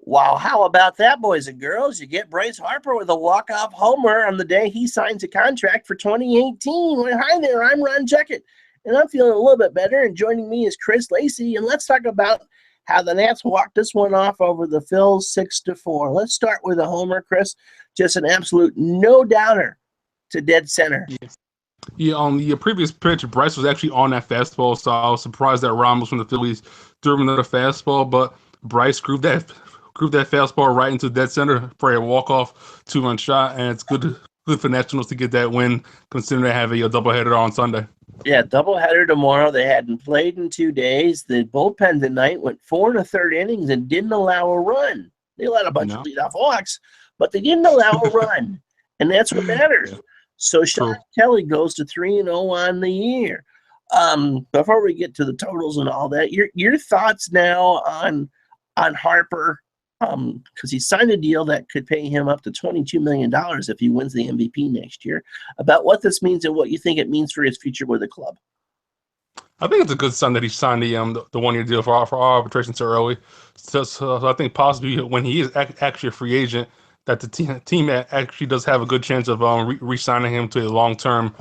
Wow, how about that, boys and girls? You get Bryce Harper with a walk-off homer on the day he signs a contract for 2018. Well, hi there, I'm Ron Jeckett, and I'm feeling a little bit better, and joining me is Chris Lacey, and let's talk about how the Nats walked this one off over the Phils 6-4. Let's start with a homer, Chris. Just an absolute no-doubter to dead center. Yes. Yeah, on the previous pitch, Bryce was actually on that fastball, so I was surprised that Ramos from the Phillies threw him another fastball, but Bryce grooved that fastball right into dead center for a walk-off two-run shot, and it's good for Nationals to get that win, considering they have a doubleheader on Sunday. Yeah, doubleheader tomorrow. They hadn't played in 2 days. The bullpen tonight went 4 1/3 innings and didn't allow a run. They allowed a bunch of leadoff walks, but they didn't allow a run, and that's what matters. Yeah. So Sean Kelly goes to 3-0 on the year. Before we get to the totals and all that, your thoughts now on Harper, because he signed a deal that could pay him up to $22 million if he wins the MVP next year, about what this means and what you think it means for his future with the club. I think it's a good sign that he signed the 1-year deal for arbitration so early. So I think possibly when he is actually a free agent, that the team actually does have a good chance of re-signing him to a long-term,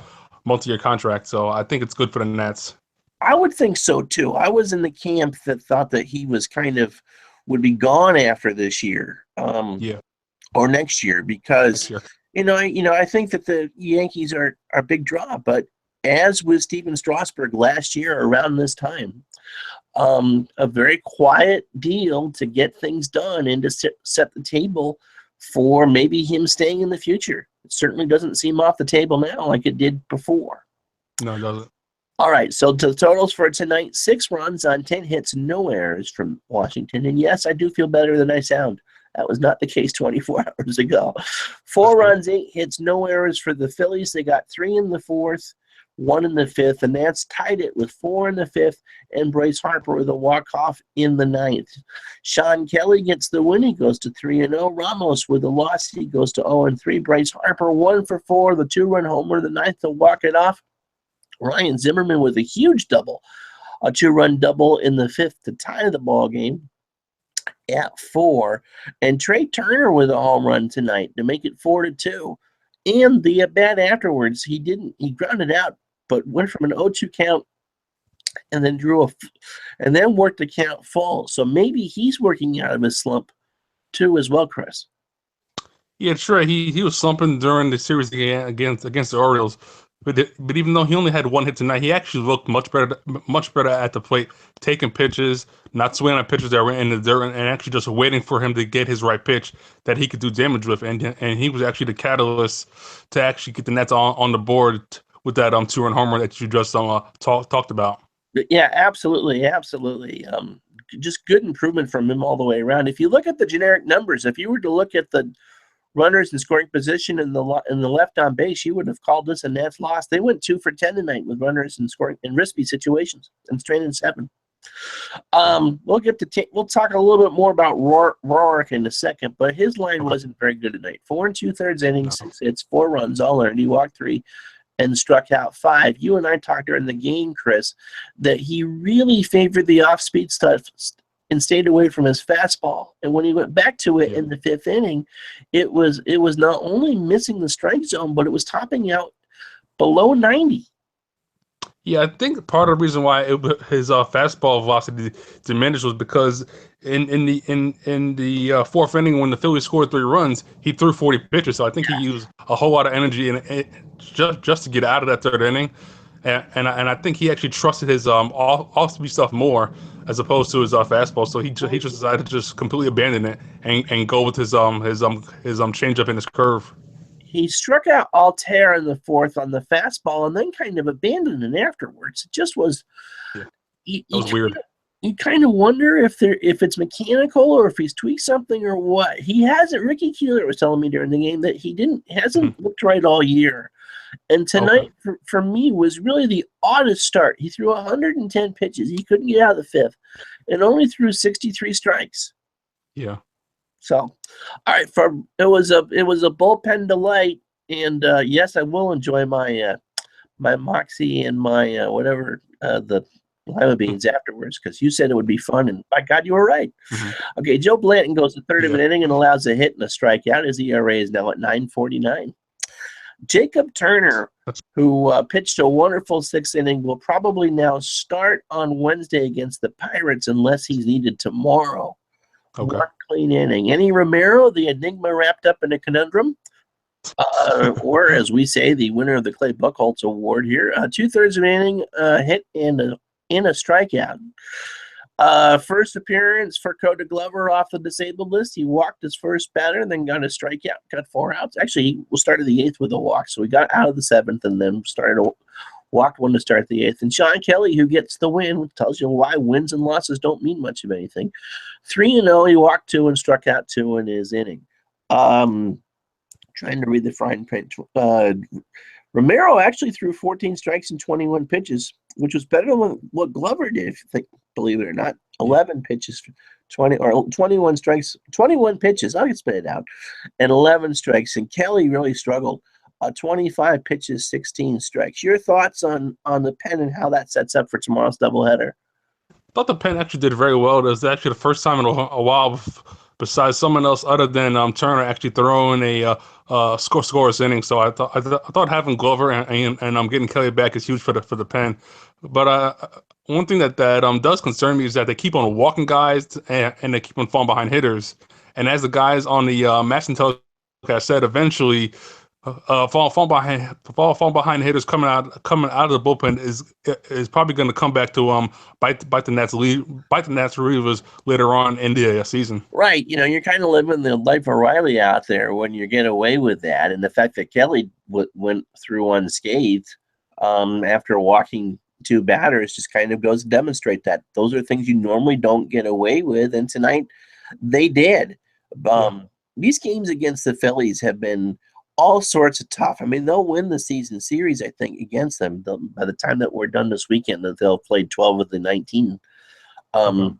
multi-year contract. So I think it's good for the Nats. I would think so too. I was in the camp that thought that he was would be gone after this year, or next year, because I think that the Yankees are a big draw. But as with Steven Strasburg last year around this time, a very quiet deal to get things done and to set the table for maybe him staying in the future. It certainly doesn't seem off the table now like it did before. No, it doesn't. All right, so the totals for tonight: 6 runs on 10 hits, no errors from Washington. And yes, I do feel better than I sound. That was not the case 24 hours ago. 4 runs, 8 hits, no errors for the Phillies. They got 3 in the 4th, 1 in the 5th, and that's tied it with 4 in the 5th, and Bryce Harper with a walk-off in the 9th. Sean Kelly gets the win. He goes to 3-0. Ramos with a loss. He goes to 0-3. Bryce Harper 1 for 4, the 2-run homer, the 9th to walk it off. Ryan Zimmerman with a huge double, a 2-run double in the 5th to tie the ball game at 4. And Trey Turner with a home run tonight to make it 4-2. And the at-bat afterwards, he grounded out, but went from an 0-2 count and then worked the count full. So maybe he's working out of his slump too as well, Chris. Yeah, Trey, he was slumping during the series against the Orioles. But even though he only had 1 hit tonight, he actually looked much better at the plate, taking pitches, not swinging at pitches that were in the dirt, and actually just waiting for him to get his right pitch that he could do damage with. And he was actually the catalyst to actually get the Nets on the board with that 2-run homer that you just talked about. Yeah, absolutely. Just good improvement from him all the way around. If you look at the generic numbers, if you were to look at the runners in scoring position in the left on base, you would have called this a Nats loss. They went 2 for 10 tonight with runners in scoring in risky situations and straining 7. We'll talk a little bit more about Rourke in a second, but his line wasn't very good tonight. 4 2/3 innings, 6 hits, 4 runs, all earned. He walked 3 and struck out 5. You and I talked during the game, Chris, that he really favored the off-speed stuff and stayed away from his fastball. And when he went back to it in the 5th inning, it was not only missing the strike zone, but it was topping out below 90. Yeah, I think part of the reason why his fastball velocity diminished was because in the 4th inning, when the Phillies scored 3 runs, he threw 40 pitches. So I think he used a whole lot of energy just to get out of that 3rd inning. And I think he actually trusted his off-speed stuff more as opposed to his fastball. So he just decided to just completely abandon it and go with his changeup and his curve. He struck out Altair in the 4th on the fastball and then kind of abandoned it afterwards. It just was. It was weird. You kind of wonder if it's mechanical or if he's tweaked something or what. He hasn't. Ricky Keeler was telling me during the game that he hasn't looked right all year. And tonight, for me, was really the oddest start. He threw 110 pitches. He couldn't get out of the 5th and only threw 63 strikes. Yeah. So, all right, it was a bullpen delight, and yes, I will enjoy my my Moxie and my whatever the lima beans afterwards because you said it would be fun, and by God, you were right. Okay, Joe Blanton goes the third of an inning and allows a hit and a strikeout. His ERA is now at 9.49. Jacob Turner, who pitched a wonderful sixth inning, will probably now start on Wednesday against the Pirates unless he's needed tomorrow. Okay. One clean inning. Any Romero, the enigma wrapped up in a conundrum? Or, as we say, the winner of the Clay Buchholz Award here. 2/3 of an inning, hit and a strikeout. First appearance for Coda Glover off the disabled list. He walked his first batter and then got a strikeout, got 4 outs. Actually, he started the 8th with a walk, so he got out of the 7th and then walked one to start the 8th. And Sean Kelly, who gets the win, tells you why wins and losses don't mean much of anything. 3-0, he walked 2 and struck out 2 in his inning. Trying to read the fine print. Romero actually threw 14 strikes and 21 pitches, which was better than what Glover did, if you think, believe it or not. 11 pitches, 21 strikes, 21 pitches. I can spit it out, and 11 strikes. And Kelly really struggled. 25 pitches, 16 strikes. Your thoughts on the Pen and how that sets up for tomorrow's doubleheader? I thought the Pen actually did very well. It was actually the first time in a while, besides someone else other than Turner, actually throwing a scoreless inning. So I thought having Glover and getting Kelly back is huge for the Pen. But one thing that does concern me is that they keep on walking guys and they keep on falling behind hitters. And as the guys on the Matching telecast said, eventually fall behind hitters coming out of the bullpen is probably going to come back to bite the Nats relievers later on in the season. Right, you're kind of living the life of Riley out there when you get away with that, and the fact that Kelly went through unscathed after walking 2 batters just kind of goes to demonstrate that those are things you normally don't get away with, and tonight they did. These games against the Phillies have been all sorts of tough. I mean, they'll win the season series, I think, against them. By the time that we're done this weekend, that they'll play 12 of the 19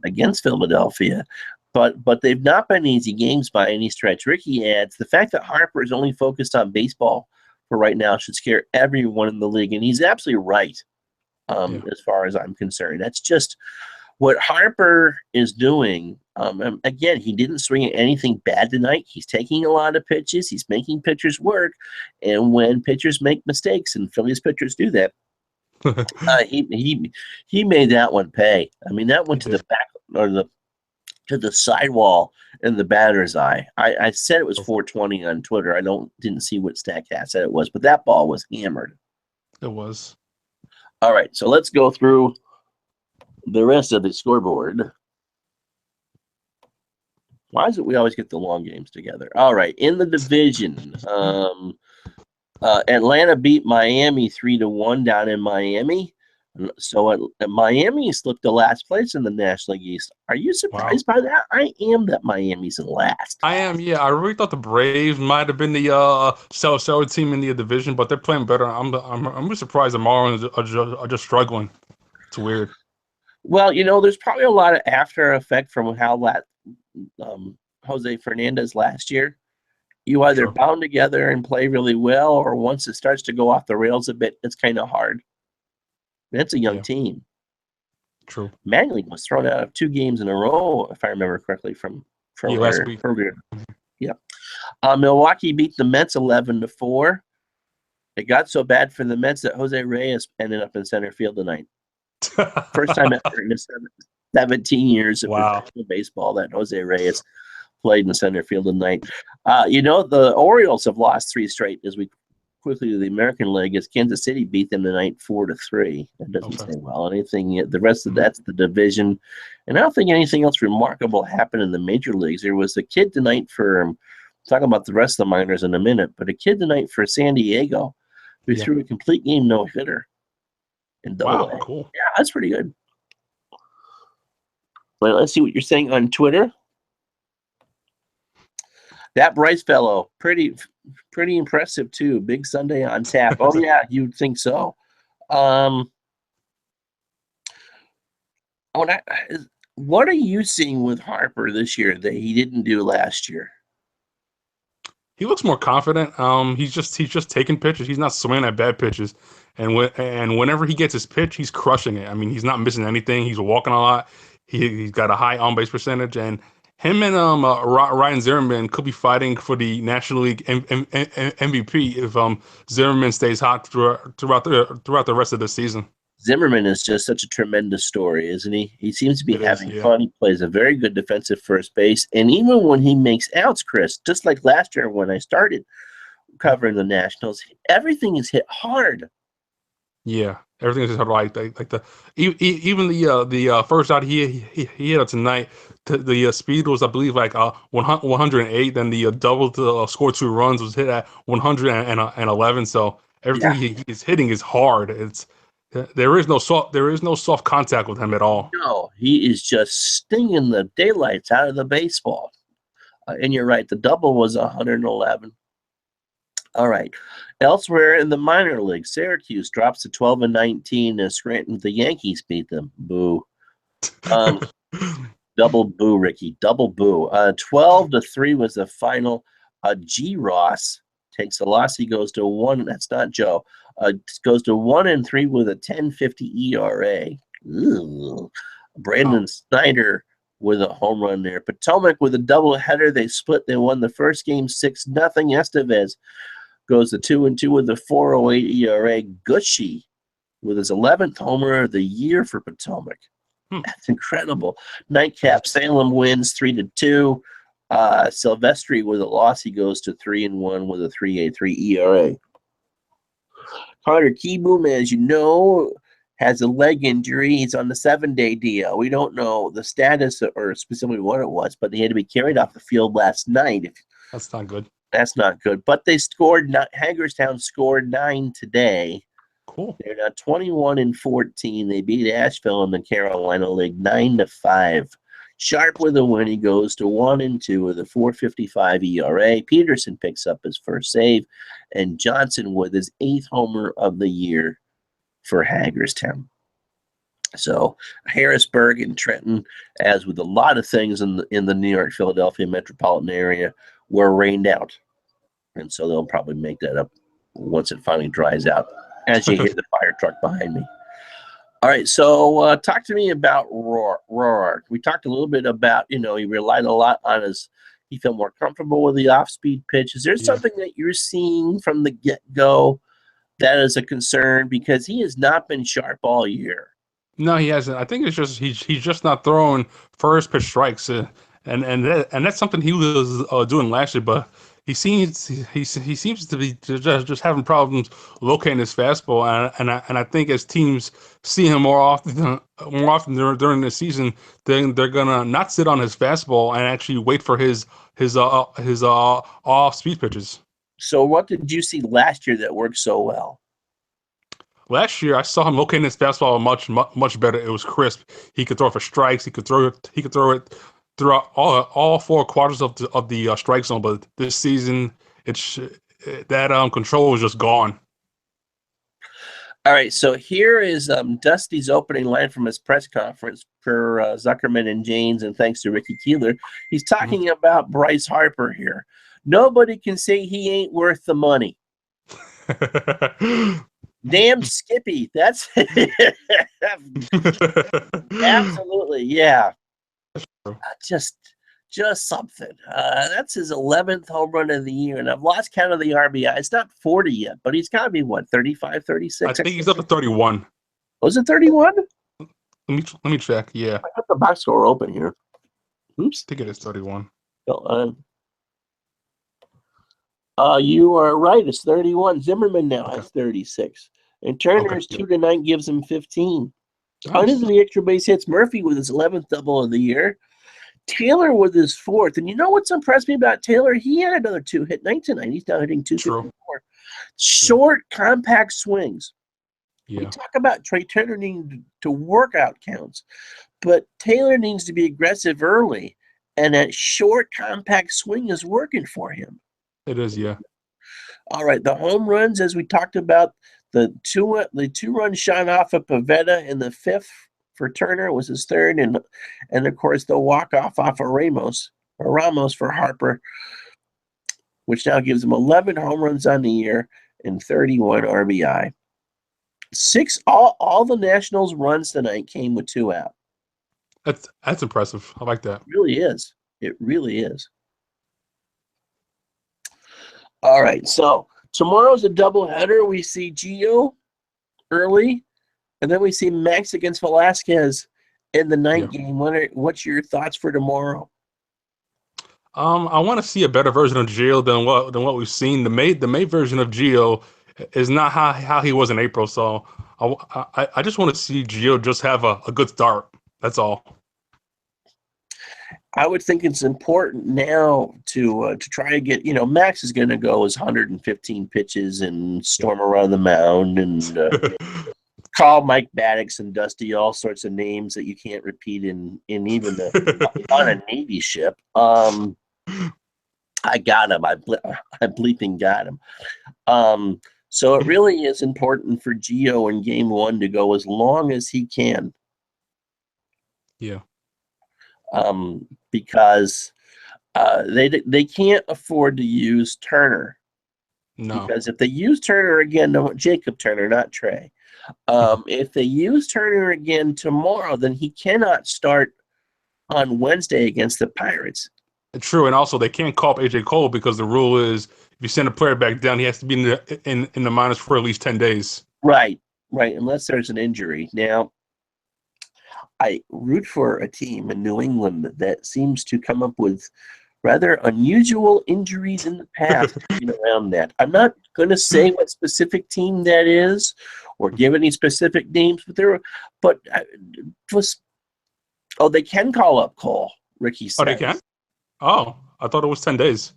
against Philadelphia. But they've not been easy games by any stretch. Ricky adds, the fact that Harper is only focused on baseball for right now should scare everyone in the league. And he's absolutely right, as far as I'm concerned. That's just what Harper is doing. Again, he didn't swing at anything bad tonight. He's taking a lot of pitches. He's making pitchers work. And when pitchers make mistakes, and Phillies pitchers do that, he made that one pay. I mean, that went to the back or to the sidewall in the batter's eye. I said it was 420 on Twitter. I didn't see what Statcast said it was, but that ball was hammered. It was. All right, so let's go through the rest of the scoreboard. Why is it we always get the long games together? All right, in the division, Atlanta beat Miami 3-1 down in Miami. So Miami slipped to last place in the National League East. Are you surprised by that? I am that Miami's in last. I am, yeah. I really thought the Braves might have been the solid team in the division, but they're playing better. I'm really surprised the Marlins are just struggling. It's weird. Well, there's probably a lot of after effect from how that Jose Fernandez last year. You either bound together and play really well, or once it starts to go off the rails a bit, it's kind of hard. It's a young team. True. Manley was thrown out of 2 games in a row, if I remember correctly, from last week. Yeah. Milwaukee beat the Mets 11-4. It got so bad for the Mets that Jose Reyes ended up in center field tonight. First time ever in 17 years of professional baseball that Jose Reyes played in center field tonight. The Orioles have lost 3 straight as we quickly to the American League, as Kansas City beat them tonight 4-3. That doesn't say well anything. The rest of that's the division, and I don't think anything else remarkable happened in the major leagues. There was a kid tonight for talking about the rest of the minors in a minute, but a kid tonight for San Diego who threw a complete game no hitter. Wow, cool. Yeah, that's pretty good. Well, let's see what you're saying on Twitter. That Bryce fellow, pretty impressive too. Big Sunday on tap. Oh yeah, you'd think so. What are you seeing with Harper this year that he didn't do last year? He looks more confident. He's just taking pitches. He's not swinging at bad pitches. and whenever he gets his pitch, he's crushing it. I mean, he's not missing anything. He's walking a lot. He's got a high on base percentage, and him and Ryan Zimmerman could be fighting for the National League MVP if Zimmerman stays hot throughout the rest of the season. Zimmerman is just such a tremendous story, isn't he? He seems to be having yeah. fun. He plays a very good defensive first base. And even when he makes outs, Chris, just like last year when I started covering the Nationals, everything is hit hard. Yeah, everything is hit hard. Like even the first out he hit tonight, the speed was, I believe, like 108. Then the double to score 2 runs was hit at 111. So everything he's hitting is hard. There is no soft contact with him at all. No, he is just stinging the daylights out of the baseball. And you're right, the double was 111. All right. Elsewhere in the minor league, Syracuse drops to 12-19 as Scranton. The Yankees beat them. Boo. Double boo, Ricky. Double boo. 12-3 was the final. G. Ross takes a loss. He goes to 1. That's not Joe. Goes to 1-3 with a 10.50 ERA. Ooh. Brandon Snyder with a home run there. Potomac with a doubleheader. They split. They won the first game 6-0. Estevez goes to 2-2 with a 4.08 ERA. Gushy with his 11th homer of the year for Potomac. That's incredible. Nightcap, Salem wins 3-2. Silvestri with a loss. He goes to 3-1 with a 3.83 ERA. Carter Kieboom, as you know, has a leg injury. He's on the 7-day DL. We don't know the status or specifically what it was, but he had to be carried off the field last night. That's not good. That's not good. But they scored. Hagerstown scored 9 today. Cool. They're now 21-14. They beat Asheville in the Carolina League 9-5. Sharp with a win. He goes to 1-2 with a 4.55 ERA. Peterson picks up his first save, and Johnson with his 8th homer of the year for Hagerstown. So Harrisburg and Trenton, as with a lot of things in the New York, Philadelphia metropolitan area, were rained out, and so they'll probably make that up once it finally dries out. As you hear the fire truck behind me. All right, so talk to me about Roark. We talked a little bit about, he relied a lot on he felt more comfortable with the off-speed pitch. Is there something that you're seeing from the get-go that is a concern? Because he has not been sharp all year. No, he hasn't. I think it's just he's just not throwing first pitch strikes, and that's something he was doing last year, but he seems to be just having problems locating his fastball, and I think as teams see him more often during the season, then they're gonna not sit on his fastball and actually wait for his off speed pitches. So what did you see last year that worked so well? Last year, I saw him locating his fastball much better. It was crisp. He could throw it for strikes. He could throw it throughout all 4 quarters of the strike zone. But this season, that control was just gone. All right, so here is Dusty's opening line from his press conference per Zuckerman and Janes, and thanks to Ricky Keeler. He's talking about Bryce Harper here. Nobody can say he ain't worth the money. Damn Skippy. That's absolutely, yeah. Just something. That's his 11th home run of the year, and I've lost count of the RBI. It's not 40 yet, but he's got to be, 35, 36? I think he's up to 31. Was it 31? Let me check. Yeah. I got the box score open here. Oops. I think it is 31. You are right. It's 31. Zimmerman now has 36. And Turner's 2 tonight gives him 15. Nice. Under the extra base hits, Murphy with his 11th double of the year. Taylor with his 4th. And you know what's impressed me about Taylor? He had another 2-hit night tonight. He's now hitting 254. Short, compact swings. Yeah. We talk about Trey Turner needing to work out counts, but Taylor needs to be aggressive early, and that short, compact swing is working for him. It is, yeah. All right, the home runs, as we talked about, the two-run shot off of Pavetta in the 5th for Turner was his 3rd, and of course the walk-off off of Ramos for Harper, which now gives him 11 home runs on the year and 31 RBI. All the Nationals runs tonight came with 2 out. That's impressive. I like that. It really is. It really is. All right, so tomorrow's a doubleheader. We see Gio early, and then we see Max against Velasquez in the night game. What's your thoughts for tomorrow? I want to see a better version of Gio than what we've seen. The May version of Gio is not how he was in April. So I just want to see Gio just have a good start. That's all. I would think it's important now to try to get, Max is going to go his 115 pitches and storm around the mound and call Mike Maddox and Dusty all sorts of names that you can't repeat in even on a Navy ship. I got him. I bleeping got him. So it really is important for Gio in game 1 to go as long as he can. Yeah. Because they can't afford to use Turner. No. Because if they use Turner again, no, Jacob Turner, not Trey. If they use Turner again tomorrow, then he cannot start on Wednesday against the Pirates. True, and also they can't call up AJ Cole because the rule is if you send a player back down, he has to be in the minors for at least 10 days. Right, unless there's an injury. Now, I root for a team in New England that seems to come up with rather unusual injuries in the past around that. I'm not going to say what specific team that is or give any specific names, but they can call up Cole, Ricky said. Oh, they can? Oh, I thought it was 10 days.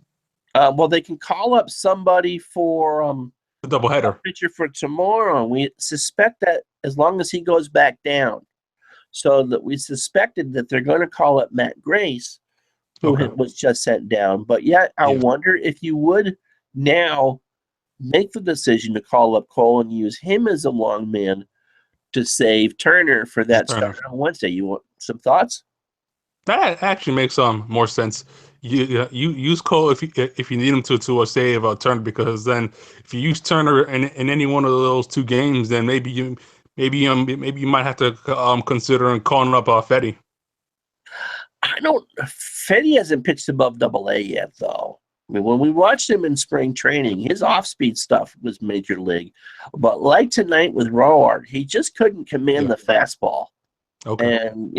Well, they can call up somebody for the doubleheader. A pitcher for tomorrow. We suspect that as long as he goes back down. So that we suspected that they're going to call up Matt Grace, who was just sent down. But yet, I wonder if you would now make the decision to call up Cole and use him as a long man to save Turner for that start on Wednesday. You want some thoughts? That actually makes more sense. You use Cole if you need him to save Turner, because then if you use Turner in any one of those 2 games, then maybe you might have to consider calling up Fetty. Fetty hasn't pitched above AA yet, though. I mean, when we watched him in spring training, his off-speed stuff was major league. But like tonight with Roark, he just couldn't command the fastball. Okay. And,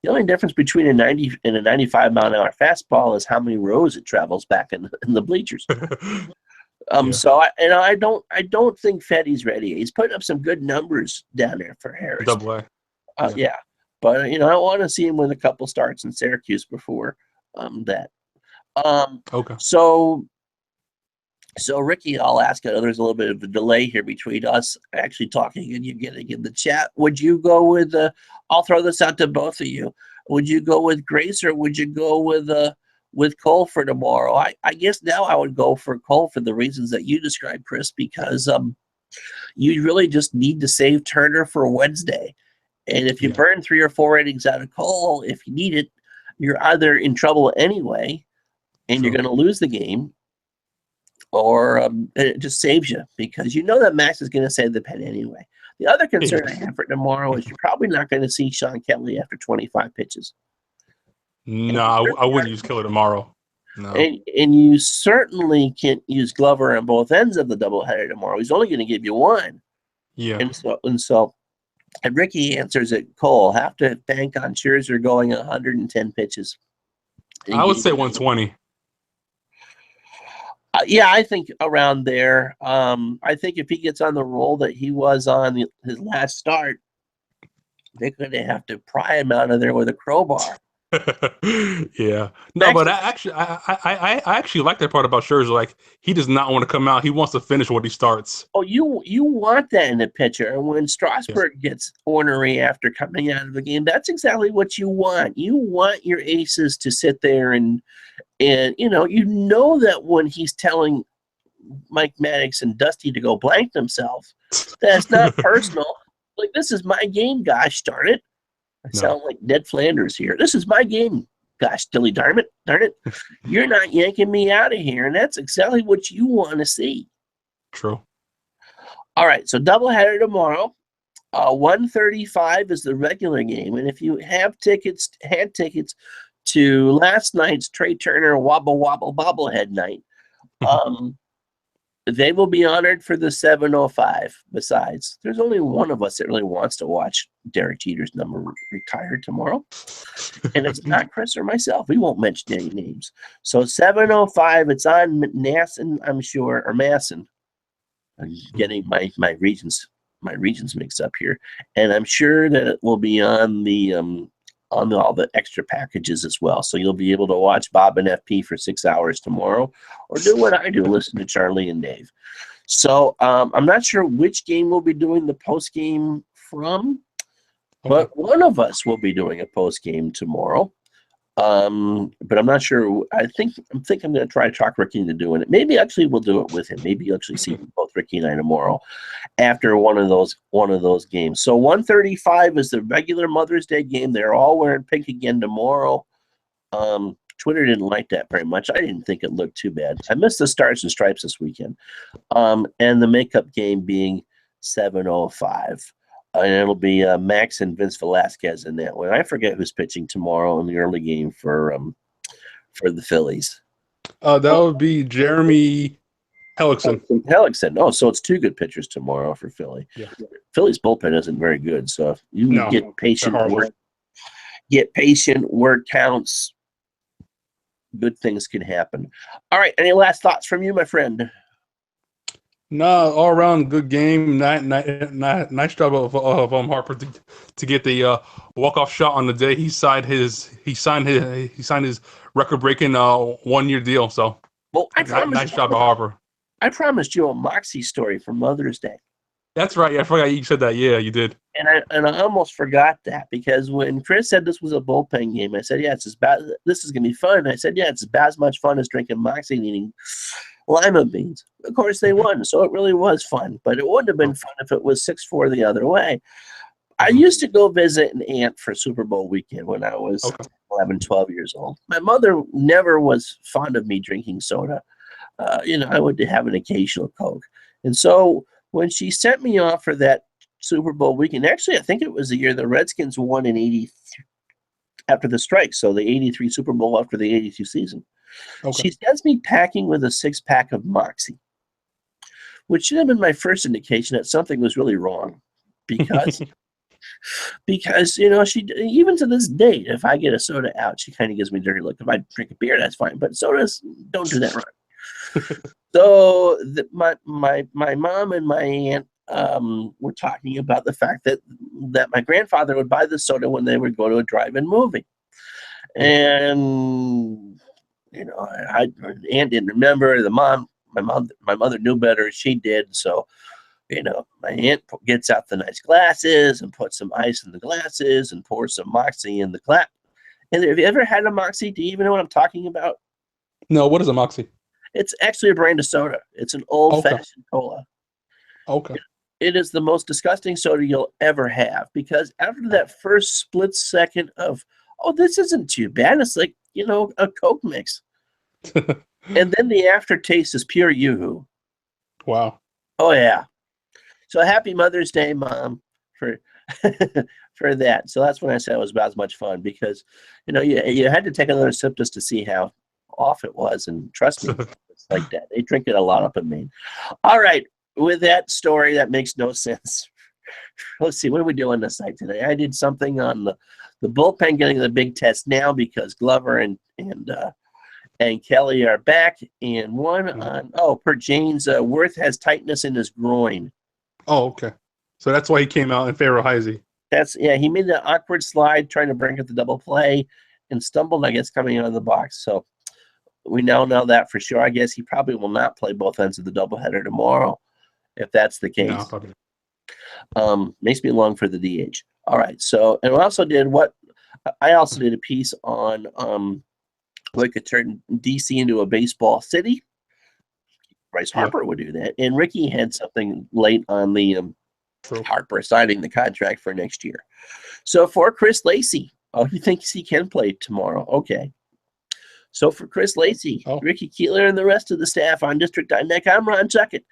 the only difference between a 90 and a 95-mile-an-hour fastball is how many rows it travels back in the bleachers. So I don't think Fetty's ready. He's putting up some good numbers down there for Harris. AA. But I want to see him with a couple starts in Syracuse before that. So Ricky, I'll ask you. There's a little bit of a delay here between us actually talking and you getting in the chat. Would you go with? I'll throw this out to both of you. Would you go with Grace or would you go with Cole for tomorrow? I guess now I would go for Cole for the reasons that you described, Chris, because you really just need to save Turner for Wednesday. And if you burn 3 or 4 innings out of Cole, if you need it, you're either in trouble anyway, and you're going to lose the game, or it just saves you because you know that Max is going to save the pen anyway. The other concern I have for tomorrow is you're probably not going to see Sean Kelly after 25 pitches. No, I wouldn't use Kelly tomorrow. No. And you certainly can't use Glover on both ends of the doubleheader tomorrow. He's only going to give you 1. Yeah. And Ricky answers it, Cole, have to bank on Scherzer going 110 pitches. I would say 120. I think around there. I think if he gets on the roll that he was on his last start, they're going to have to pry him out of there with a crowbar. Yeah. No, but I actually like that part about Scherzer. Like, he does not want to come out. He wants to finish what he starts. Oh, you want that in a pitcher. And when Strasburg gets ornery after coming out of the game, that's exactly what you want. You want your aces to sit there and you know that when he's telling Mike Maddox and Dusty to go blank themselves, that's not personal. Like, this is my game, gosh darn it. I sound like Ned Flanders here. This is my game. Gosh, Dilly, darn it. You're not yanking me out of here. And that's exactly what you want to see. True. All right, so doubleheader tomorrow. 1:35 is the regular game, and if you had tickets to last night's Trey Turner Wobble Wobble Bobblehead night, they will be honored for the 7:05. Besides, there's only one of us that really wants to watch Derek Jeter's number retired tomorrow, and it's not Chris or myself. We won't mention any names. So 7:05, it's on Masson, I'm sure, or Masson. I'm getting my regions mixed up here, and I'm sure that it will be on all the extra packages as well. So you'll be able to watch Bob and FP for 6 hours tomorrow, or do what I do, listen to Charlie and Dave. So I'm not sure which game we'll be doing the post game from, but one of us will be doing a post game tomorrow. But I'm not sure. I think I'm going to try to talk Ricky into doing it. Maybe actually we'll do it with him. Maybe you'll actually see both Ricky and I tomorrow after one of those games. So 1:35 is the regular Mother's Day game. They're all wearing pink again tomorrow. Twitter didn't like that very much. I didn't think it looked too bad. I missed the Stars and Stripes this weekend. And the makeup game being 7:05. And it'll be Max and Vince Velasquez in that one. I forget who's pitching tomorrow in the early game for the Phillies. That would be Jeremy Hellickson. Oh, so it's two good pitchers tomorrow for Philly. Yeah. Philly's bullpen isn't very good, so if you can get patient, word counts, good things can happen. All right, any last thoughts from you, my friend? No, all around good game. Nice job of Harper to get the walk-off shot on the day. He signed his record-breaking 1-year deal. So, nice job of Harper. I promised you a Moxie story for Mother's Day. That's right. I forgot you said that. Yeah, you did. And I almost forgot that, because when Chris said this was a bullpen game, I said, yeah, it's as bad. This is gonna be fun. I said, yeah, it's about as much fun as drinking Moxie and eating lima beans. Of course, they won, so it really was fun. But it wouldn't have been fun if it was 6-4 the other way. I used to go visit an aunt for Super Bowl weekend when I was 11, 12 years old. My mother never was fond of me drinking soda. I would have an occasional Coke. And so when she sent me off for that Super Bowl weekend, actually, I think it was the year the Redskins won in 83 after the strike. So the 83 Super Bowl after the 82 season. She sends me packing with a 6-pack of Moxie, which should have been my first indication that something was really wrong, because she, even to this date, if I get a soda out, she kind of gives me a dirty look. If I drink a beer, that's fine, but sodas don't do that right. So my mom and my aunt were talking about the fact that my grandfather would buy the soda when they would go to a drive-in movie, and aunt didn't remember. My mother knew better. She did. So, my aunt gets out the nice glasses and puts some ice in the glasses and pours some Moxie in the glass. And have you ever had a Moxie? Do you even know what I'm talking about? No, what is a Moxie? It's actually a brand of soda. It's an old-fashioned cola. Okay. It is the most disgusting soda you'll ever have, because after that first split second of, oh, this isn't too bad, it's like, a Coke mix. And then the aftertaste is pure yoo-hoo. Wow. Oh, yeah. So happy Mother's Day, Mom, for for that. So that's when I said it was about as much fun, because, you had to take another sip just to see how off it was. And trust me, it's like that. They drink it a lot up in Maine. All right. With that story, that makes no sense. Let's see. What are we doing this night today? I did something on the bullpen getting the big test now, because Glover and Kelly are back, and one per Jane's, Worth has tightness in his groin. Oh, okay. So that's why he came out in favor of Heisey. He made an awkward slide trying to bring up the double play and stumbled, I guess, coming out of the box. So we now know that for sure. I guess he probably will not play both ends of the doubleheader tomorrow, if that's the case. No, makes me long for the DH. All right. So, and I also did a piece on what could turn DC into a baseball city. Bryce Harper would do that. And Ricky had something late on the Harper signing the contract for next year. So for Chris Lacey, he thinks he can play tomorrow. Okay. So for Chris Lacey, Ricky Keeler, and the rest of the staff on District.net, I'm Ron Chuckett.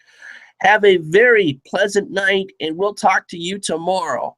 Have a very pleasant night, and we'll talk to you tomorrow.